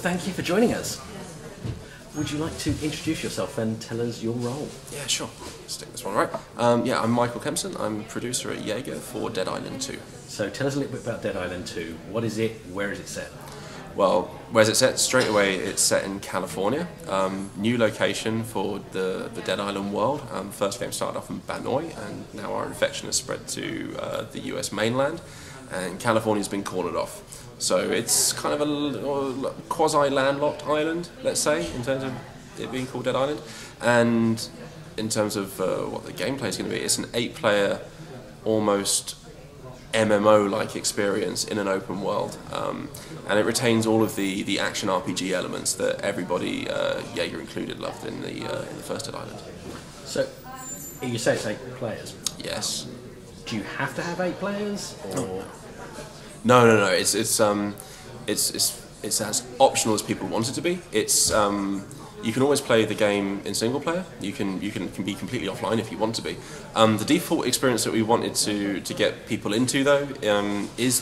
thank you for joining us. Would you like to introduce yourself and tell us your role? Yeah, sure. Let's take this one, right? Yeah, I'm Michael Kempson. I'm producer at Yager for Dead Island 2. So tell us a little bit about Dead Island 2. What is it? Where is it set? Well, where's it set? Straight away, it's set in California. New location for the Dead Island world. First game started off in Banoi, and now our infection has spread to the US mainland, and California's been cornered off. So it's kind of a quasi-landlocked island, let's say, in terms of it being called Dead Island. And in terms of what the gameplay is going to be, it's an 8-player, almost MMO-like experience in an open world, and it retains all of the action RPG elements that everybody, Yager included, loved in the first Dead Island. So you say it's 8 players. Yes. Do you have to have 8 players, or? No. It's as optional as people want it to be. It's you can always play the game in single player. You can be completely offline if you want to be. The default experience that we wanted to get people into though is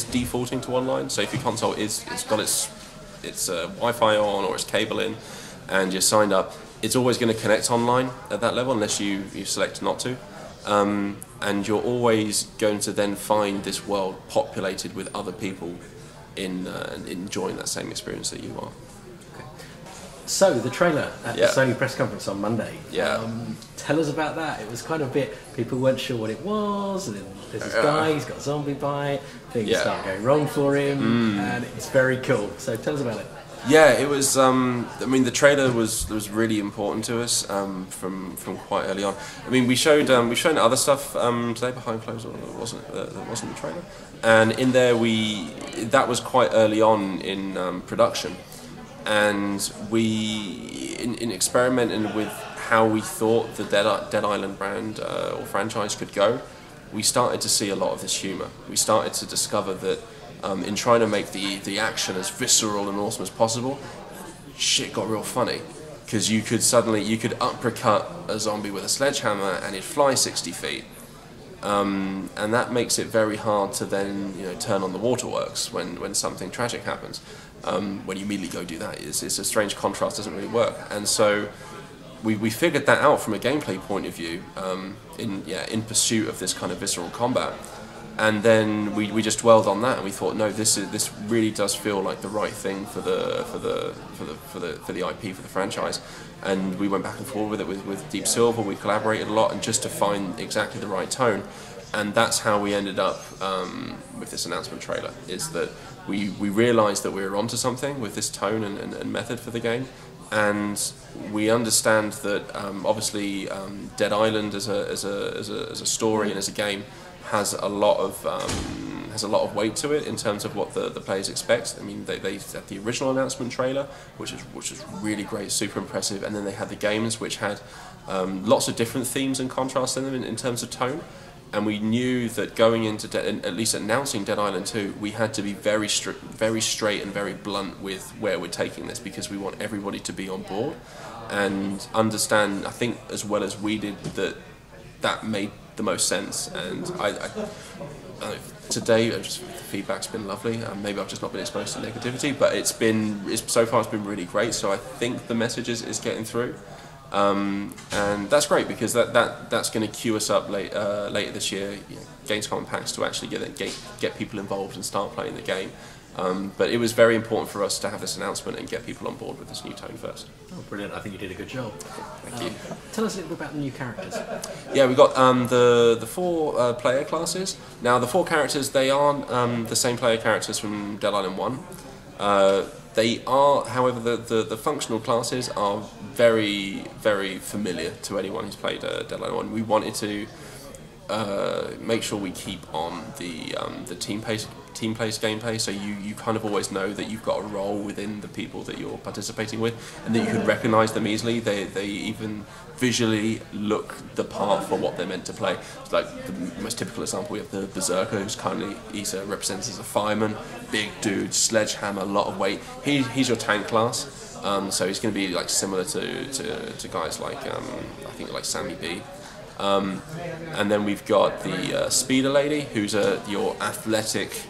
defaulting to online. So if your console it's got its Wi-Fi on or its cable in, and you're signed up, it's always going to connect online at that level unless you select not to. And you're always going to then find this world populated with other people enjoying that same experience that you are. So, the trailer at the Sony press conference on Monday. Yeah. Tell us about that. It was kind of a bit, people weren't sure what it was, and then there's this guy, he's got a zombie bite, things start going wrong for him, and it's very cool. So tell us about it. Yeah, it was, I mean, the trailer was really important to us from quite early on. I mean, we've shown other stuff today behind closed doors, that wasn't the trailer. And in there, that was quite early on in production. And we, in experimenting with how we thought the Dead Island brand or franchise could go, we started to see a lot of this humour. We started to discover that in trying to make the action as visceral and awesome as possible, shit got real funny. Because you could uppercut a zombie with a sledgehammer and it'd fly 60 feet. And that makes it very hard to then turn on the waterworks when something tragic happens. When you immediately go do that, it's a strange contrast, doesn't really work. And so we figured that out from a gameplay point of view in pursuit of this kind of visceral combat. And then we just dwelled on that, and we thought, no, this really does feel like the right thing for the IP, for the franchise. And we went back and forth with it with Deep Silver. We collaborated a lot, and just to find exactly the right tone. And that's how we ended up with this announcement trailer. Is that we realised that we were onto something with this tone and method for the game, and we understand that obviously Dead Island as a story and as a game has a lot of weight to it in terms of what the players expect. I mean, they had the original announcement trailer, which is really great, super impressive, and then they had the games which had lots of different themes and contrasts in them in terms of tone. And we knew that going into at least announcing Dead Island 2, we had to be very straight and very blunt with where we're taking this, because we want everybody to be on board and understand, I think, as well as we did, that made the most sense. And today, the feedback's been lovely. Maybe I've just not been exposed to negativity, but so far it's been really great. So I think the message is getting through. And that's great, because that's going to queue us up later this year, Gamescom and PAX, to actually get people involved and start playing the game. But it was very important for us to have this announcement and get people on board with this new tone first. Oh, brilliant. I think you did a good job. Thank you. Tell us a little bit about the new characters. Yeah, we've got the 4 player classes. Now, the 4 characters, they aren't the same player characters from Dead Island 1. They are, however, the functional classes are very, very familiar to anyone who's played Dead Island 1. We wanted to make sure we keep on the team-based gameplay, so you kind of always know that you've got a role within the people that you're participating with, and that you can recognise them easily. They even visually look the part for what they're meant to play. It's like the most typical example, we have the Berserker, he's represented as a fireman, big dude, sledgehammer, a lot of weight. He's your tank class, so he's going to be like similar to guys like I think like Sammy B. And then we've got the Speeder Lady, who's your athletic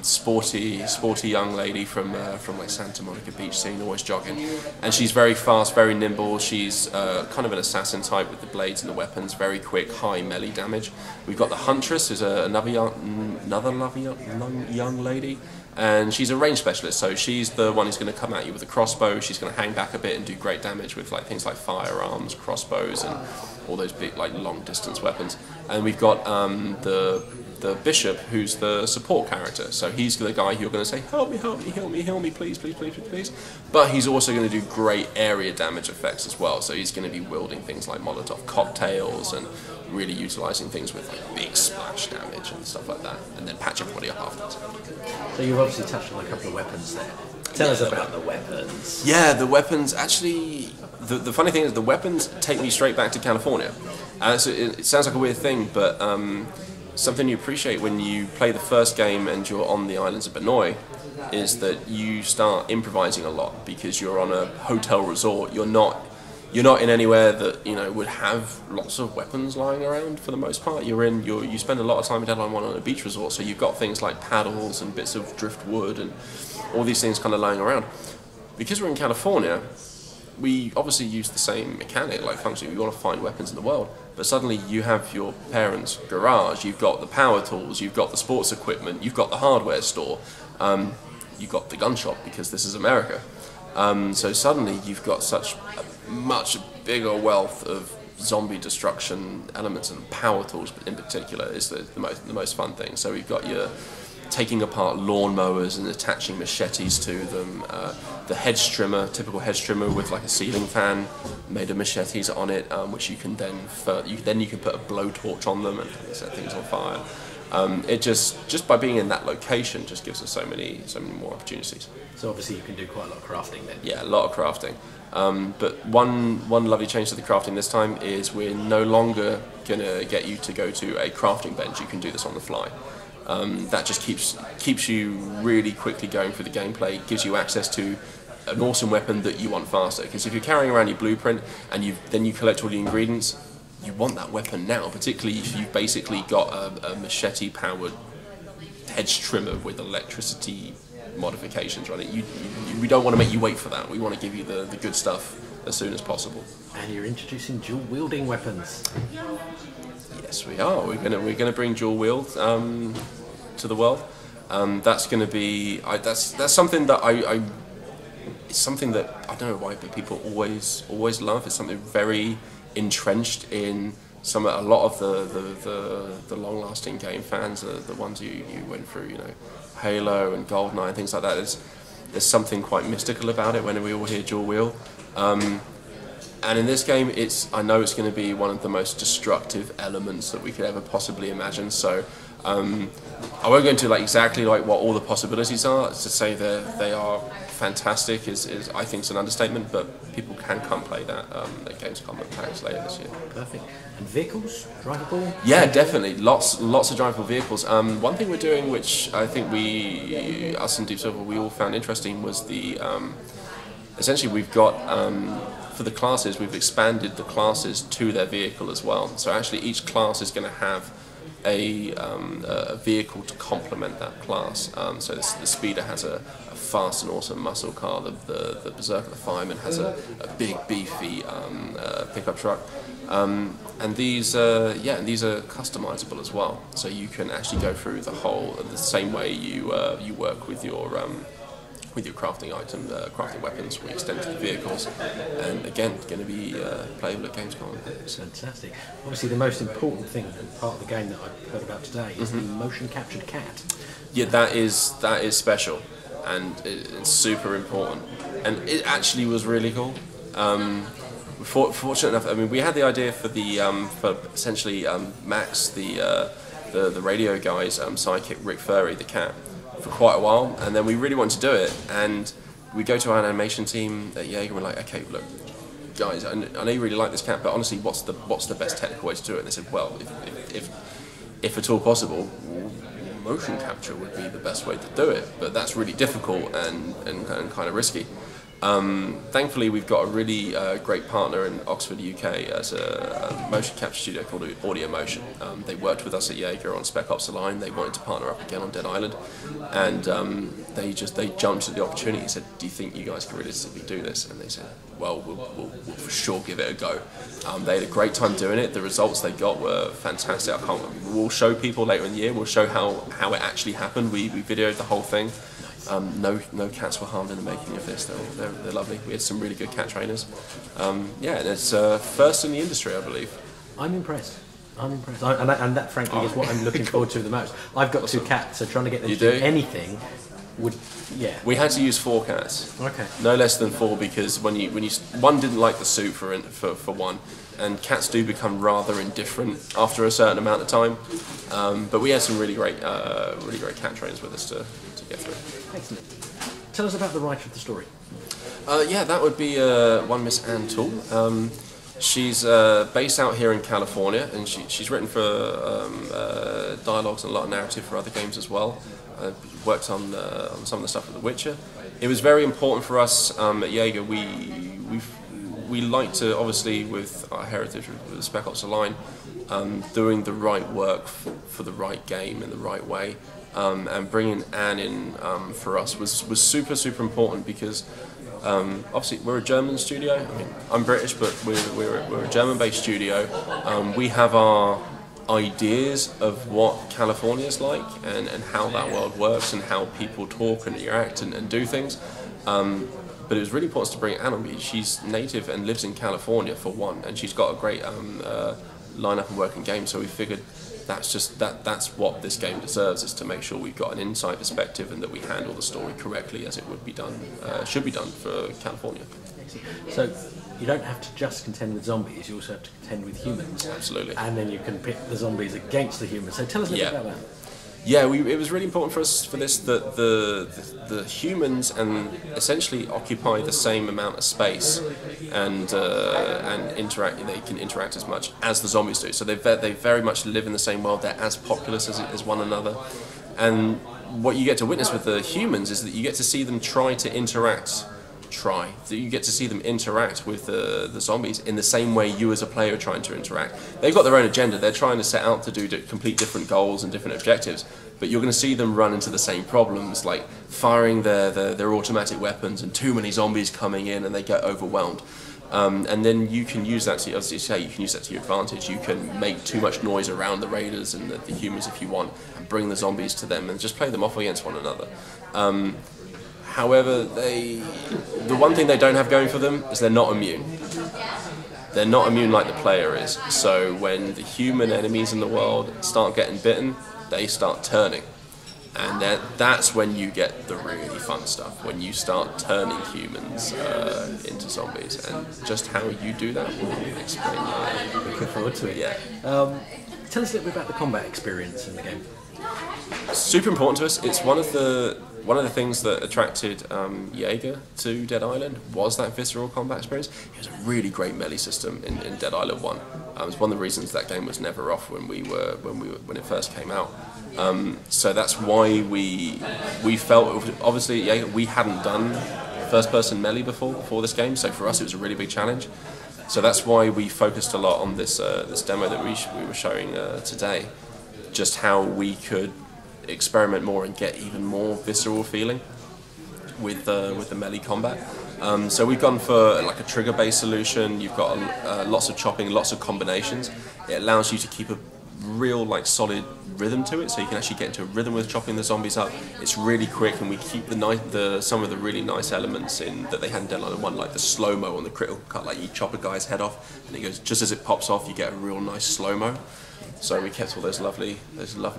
sporty young lady from like Santa Monica Beach scene, always jogging, and she's very fast, very nimble. She's kind of an assassin type with the blades and the weapons, very quick, high melee damage. We've got the Huntress, who's another young lady, and she's a range specialist, so she's the one who's going to come at you with a crossbow. She's going to hang back a bit and do great damage with like things like firearms, crossbows, and all those big like long distance weapons. And we've got the Bishop, who's the support character. So he's the guy you're going to say, help me, help me, help me, help me, please, please, please, please, please. But he's also going to do great area damage effects as well. So he's going to be wielding things like Molotov cocktails and really utilising things with like big splash damage and stuff like that, and then patch everybody up afterwards. So you've obviously touched on a couple of weapons there. Tell us about the weapons. Yeah, the weapons, actually, the funny thing is the weapons take me straight back to California. So it sounds like a weird thing, but something you appreciate when you play the first game and you're on the islands of Benoi is that you start improvising a lot because you're on a hotel resort. You're not in anywhere that would have lots of weapons lying around for the most part. You spend a lot of time in Deadline 1 on a beach resort, so you've got things like paddles and bits of driftwood and all these things kind of lying around. Because we're in California, we obviously use the same mechanic, like function. We want to find weapons in the world, but suddenly you have your parents' garage, you've got the power tools, you've got the sports equipment, you've got the hardware store, you've got the gun shop because this is America. So suddenly you've got such a much bigger wealth of zombie destruction elements, and power tools in particular is the most fun thing. So we've got your taking apart lawnmowers and attaching machetes to them, the hedge trimmer, typical hedge trimmer with like a ceiling fan made of machetes on it, which you can then you can put a blowtorch on them and set things on fire. It just by being in that location just gives us so many more opportunities. So obviously you can do quite a lot of crafting then. Yeah, a lot of crafting. But one lovely change to the crafting this time is we're no longer going to get you to go to a crafting bench. You can do this on the fly. That just keeps you really quickly going through the gameplay, gives you access to an awesome weapon that you want faster. Because if you're carrying around your blueprint and then you collect all the ingredients, you want that weapon now, particularly if you've basically got a machete-powered hedge trimmer with electricity modifications running. We don't want to make you wait for that. We want to give you the good stuff as soon as possible. And you're introducing dual-wielding weapons. Yes, we are. We're gonna bring dual wield to the world. That's going to be that's something that it's something that I don't know why, but people always love. It's something very entrenched in a lot of the long-lasting game fans, the ones you went through, Halo and GoldenEye and things like that. There's something quite mystical about it when we all hear dual wield. And in this game, I know it's going to be one of the most destructive elements that we could ever possibly imagine. So I won't go into exactly what all the possibilities are. To say they are fantastic is I think is an understatement. But people can come play that at Gamescom at PAX later this year. Perfect. And vehicles, drivable? Yeah, definitely. Lots of drivable vehicles. One thing we're doing, which I think us and Deep Silver, we all found interesting, was essentially we've got. For the classes, we've expanded the classes to their vehicle as well. So actually each class is going to have a vehicle to complement that class. So the Speeder has a fast and awesome muscle car. The Berserker, the Fireman, has a big beefy pickup truck. And these are customizable as well. So you can actually go through the same way you work with your crafting items, crafting weapons. We extend to the vehicles, and again, going to be playable at Gamescom. Fantastic. Obviously, the most important thing and part of the game that I've heard about today is the motion captured cat. Yeah, that is special, and it's super important, and it actually was really cool. Fortunate enough, I mean, we had the idea for essentially Max, the radio guy's sidekick, Rick Furry, the cat, for quite a while, and then we really wanted to do it, and we go to our animation team at Yager and we're like, okay, look, guys, I know you really like this cat, but honestly, what's the best technical way to do it? And they said, well, if at all possible, motion capture would be the best way to do it, but that's really difficult and kind of risky. Thankfully, we've got a really great partner in Oxford, UK, as a motion capture studio called Audio Motion. They worked with us at Yager on Spec Ops: The Line. They wanted to partner up again on Dead Island, and they jumped at the opportunity and said, "Do you think you guys can realistically do this?" And they said, "Well, we'll for sure give it a go." They had a great time doing it. The results they got were fantastic. We'll show people later in the year. We'll show how it actually happened. We videoed the whole thing. No cats were harmed in the making of this. They're lovely. We had some really good cat trainers. Yeah, and it's first in the industry, I believe. I'm impressed. And that frankly is what I'm looking forward to the most. I've got 2 cats, so trying to get them to do anything would, yeah. We had to use 4 cats. Okay. No less than 4, because when you one didn't like the suit for one, and cats do become rather indifferent after a certain amount of time. But we had some really great cat trainers with us to get through. Excellent. Tell us about the writer of the story. Yeah, that would be one Miss Anne Toole. She's based out here in California, and she's written for dialogues and a lot of narrative for other games as well. Worked on some of the stuff with The Witcher. It was very important for us at Yager. We like to, obviously, with our heritage with the Spec Ops: The Line, doing the right work for the right game in the right way. And bringing Anne in for us was super important, because obviously we're a German studio. I mean, I'm British, but we're a German-based studio. We have our ideas of what California's like and how that world works and how people talk and interact and do things. But it was really important to bring Anne on. She's native and lives in California for one, and she's got a great line-up and working game. So we figured that's what this game deserves, is to make sure we've got an inside perspective and that we handle the story correctly as it would be done, should be done for California. So you don't have to just contend with zombies, you also have to contend with humans. Absolutely. And then you can pit the zombies against the humans. So tell us a bit about that. Yeah, it was really important for us for this that the humans essentially occupy the same amount of space and interact. They can interact as much as the zombies do. So they very much live in the same world. They're as populous as one another. And what you get to witness with the humans is that you get to see them try to interact. You get to see them interact with the zombies in the same way you as a player are trying to interact. They've got their own agenda. They're trying to set out to do complete different goals and different objectives, but you're going to see them run into the same problems, like firing their automatic weapons and too many zombies coming in and they get overwhelmed. And then you can use that to, as you say, you can use that to your advantage. You can make too much noise around the raiders and the humans if you want, and bring the zombies to them and just play them off against one another. However, the one thing they don't have going for them is they're not immune. They're not immune like the player is. So when the human enemies in the world start getting bitten, they start turning. And that's when you get the really fun stuff, when you start turning humans into zombies. And just how you do that will explain that. Looking forward to it. Yeah. Tell us a little bit about the combat experience in the game. Super important to us. It's one of the things that attracted Yager to Dead Island was that visceral combat experience. It was a really great melee system in Dead Island 1. It was one of the reasons that game was never off when it first came out. So that's why we felt, obviously, Yager, we hadn't done first-person melee before this game. So for us, it was a really big challenge. So that's why we focused a lot on this demo that we were showing today. Just how we could experiment more and get even more visceral feeling with the melee combat. So we've gone for like a trigger-based solution. You've got lots of chopping, lots of combinations. It allows you to keep a real solid rhythm to it, so you can actually get into a rhythm with chopping the zombies up. It's really quick, and we keep some of the really nice elements in that they had in Dead Island 1, like the slow-mo on the critical cut. Like you chop a guy's head off, and it goes just as it pops off. You get a real nice slow-mo. So we kept all those lovely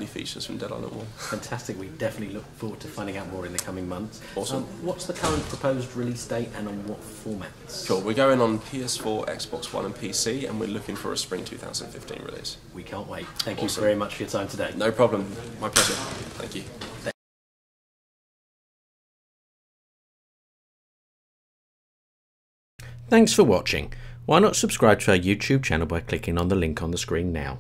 features from Dead Island 1. Fantastic. We definitely look forward to finding out more in the coming months. Awesome. What's the current proposed release date and on what formats? Cool. We're going on PS4, Xbox One and PC, and we're looking for a spring 2015 release. We can't wait. Thank you very much for your time today. No problem. My pleasure. Thank you. Thanks for watching. Why not subscribe to our YouTube channel by clicking on the link on the screen now.